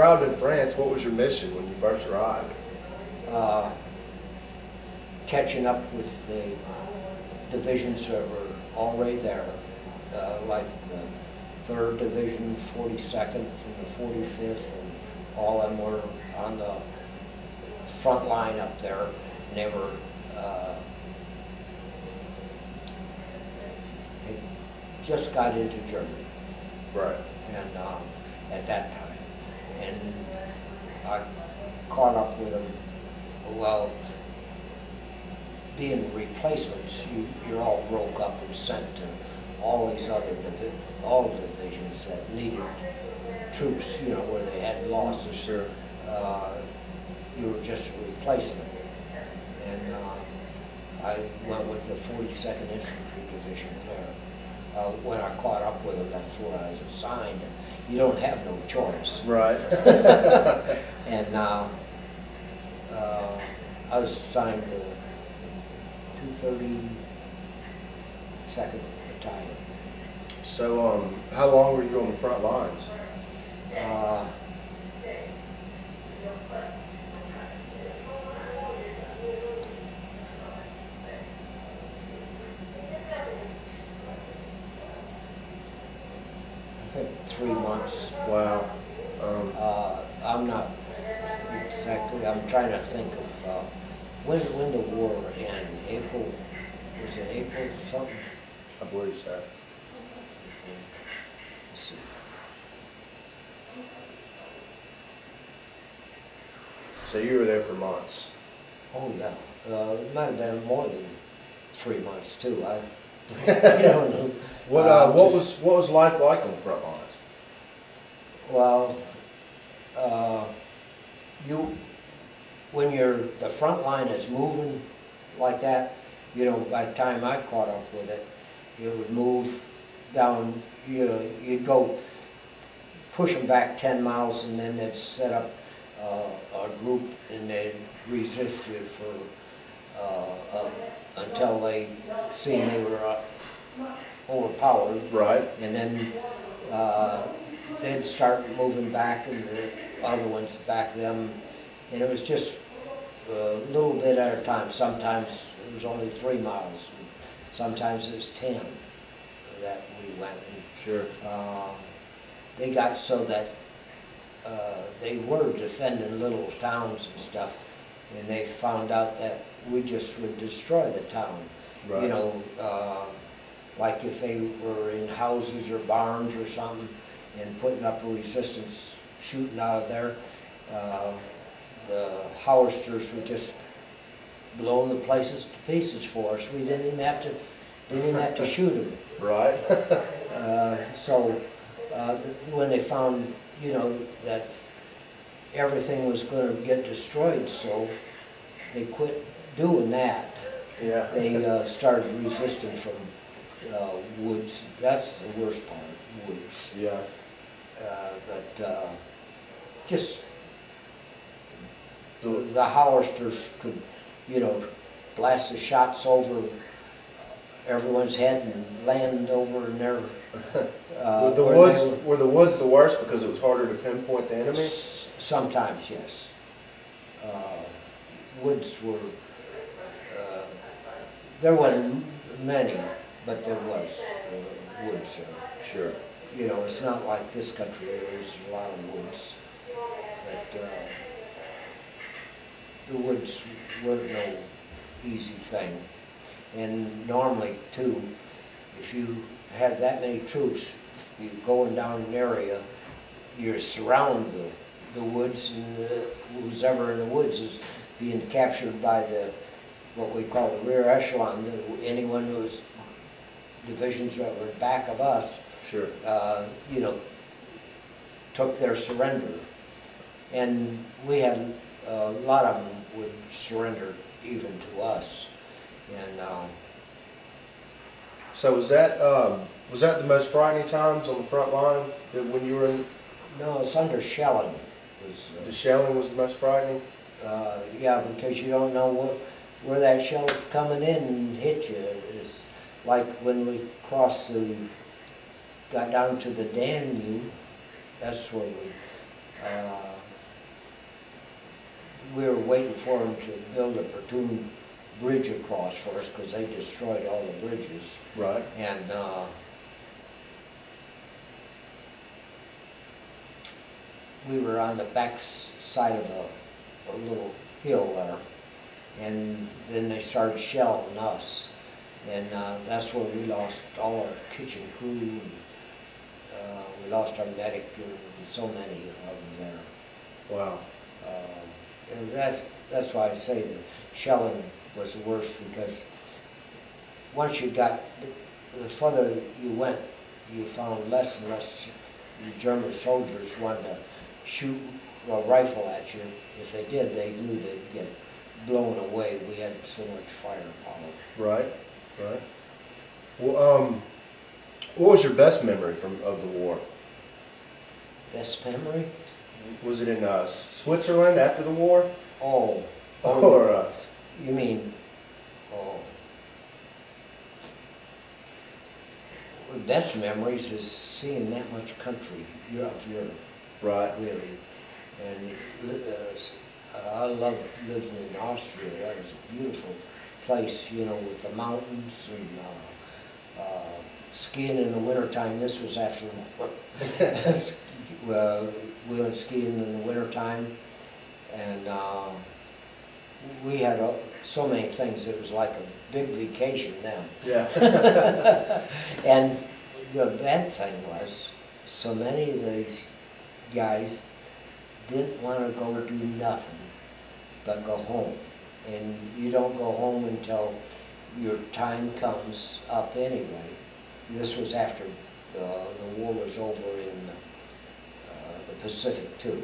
arrived in France, what was your mission when you first arrived? Catching up with the divisions that were already there, like the 3rd Division, 42nd, and the 45th, and all of them were on the front line up there, and they were they just got into Germany. Right. And at that time, and I caught up with them. Well, being replacements, you're all broke up and sent to all these other all divisions that needed troops, you know, where they had losses. Sure. You were just a replacement. And I went with the 42nd Infantry Division there. When I caught up with them, that's where I was assigned. You don't have no choice. Right. And I was assigned to 232nd Battalion. So, how long were you on the front lines? I think 3 months. Wow. I'm not exactly, I'm trying to think of when the war ended. April, was it April something? I believe so. Let's see. So you were there for months. Oh yeah, it might have been more than 3 months too. I don't know. What was life like on the front lines? Well, when the front line is moving like that, you know, by the time I caught up with it, it would move down, you'd go push them back 10 miles and then they'd set up a group and they'd resist you for until they seen they were overpowered. Right. And then they'd start moving back and the other ones back them. And it was just a little bit at a time. Sometimes it was only 3 miles. Sometimes it was 10 that we went. Sure. They got so that they were defending little towns and stuff, and they found out that we just would destroy the town. Right. You know, like if they were in houses or barns or something and putting up a resistance, shooting out of there, the Howisters would just blow the places to pieces for us. We didn't even have to shoot them. Right. So when they found, you know, that everything was going to get destroyed, so they quit doing that. Yeah. They started resisting from woods. That's the worst part, woods. Yeah. But just the Howisters could, you know, blast the shots over everyone's head and land over in their. Were the woods the worst because it was harder to pinpoint the enemy? Sometimes, yes. Woods were. There weren't many, but there was woods. Sure. You know, it's not like this country. There's a lot of woods, but the woods weren't no easy thing. And normally, too, if you have that many troops, you're going down an area, you surround the woods, and who's ever in the woods is being captured by what we call the rear echelon. Anyone whose divisions that were back of us, sure, you know, took their surrender. And we had a lot of them would surrender even to us. And so was that the most frightening times on the front line when you were in? no, it's under shelling. The shelling was the most frightening? Yeah, because you don't know where that shell's coming in and hit you. It's like when we got down to the Danube, that's where we waiting for them to build a pontoon bridge across for us, because they destroyed all the bridges. Right. And we were on the back side of a little hill there, and then they started shelling us, and that's where we lost all our kitchen crew, and we lost our medic, and so many of them there. Wow. And that's why I say the shelling was the worst, because once you got, the further you went, you found less and less the German soldiers wanted to shoot a rifle at you. If they did, they knew they'd get blown away. We had so much firepower. Right, right. Well, what was your best memory of the war? Best memory? Was it in Switzerland after the war? Oh. Or You mean, oh. The best memories is seeing that much country of Europe. right. Really. And I loved living in Austria. That was a beautiful place, you know, with the mountains and skiing in the wintertime. This was after we went skiing in the wintertime, and we had so many things. It was like a big vacation then. Yeah. And the bad thing was, so many of these guys didn't want to go do nothing but go home. And you don't go home until your time comes up anyway. This was after the war was over in the Pacific too.